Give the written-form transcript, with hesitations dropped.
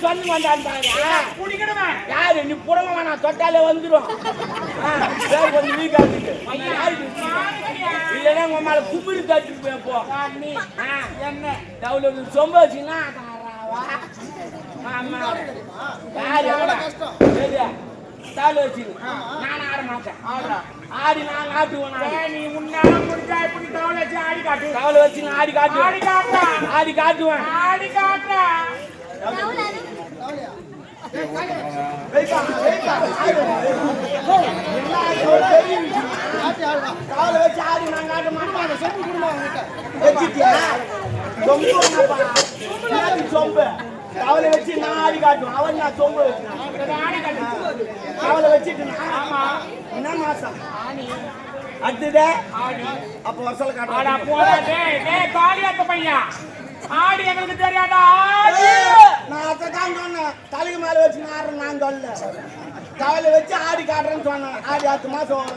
சொந்து வந்தான்னு பாரு. குடிக்கணுமே. யாரு நீ புடவை வேணாம், தொட்டாலே வந்துடும். கொஞ்சம் வீக்கா இருக்கு. இல்லைன்னா உங்க மேல கும்பிடு தட்டிட்டு போயப்போ. என்ன தவுல சொம்ப வச்சுன்னா யாரு தாள் வச்சு நான் ஆட மாட்டேன். ஆடி நான் ஆட்டுவேன். நீ உன்னால முடிஞ்சா இப்படி தவளை வச்சு ஆடி காட்டு. தவளை வச்சு நான் ஆடி காட்டுவேன். ஆடி காட்டுறா. ஆடி காட்டுவேன். ஆடி காட்டுறா. தவளை வச்சு ஆடி நான் காட்ட மாட்டேன். சொம்பு குடும்பம் வச்சுட்டியா சொம்பு தவளை வச்சு நான் ஆடி காட்டுவேன். அவன் நான் சொம்பு வச்சுனேன். தவளை வச்சுட்டு என்ன மாசம் அடுத்ததே அப்ப வருஷம் காட்டுற பையன் ஆடி எங்களுக்கு தெரியாதா? நான் அதான் சொன்னேன். தலைக்கு மேல வச்சு ஆடுறேன். நான் சொல்ல தவளை வச்சு ஆடி காட்டுறேன்னு சொன்னேன். ஆடி 10 மாசம்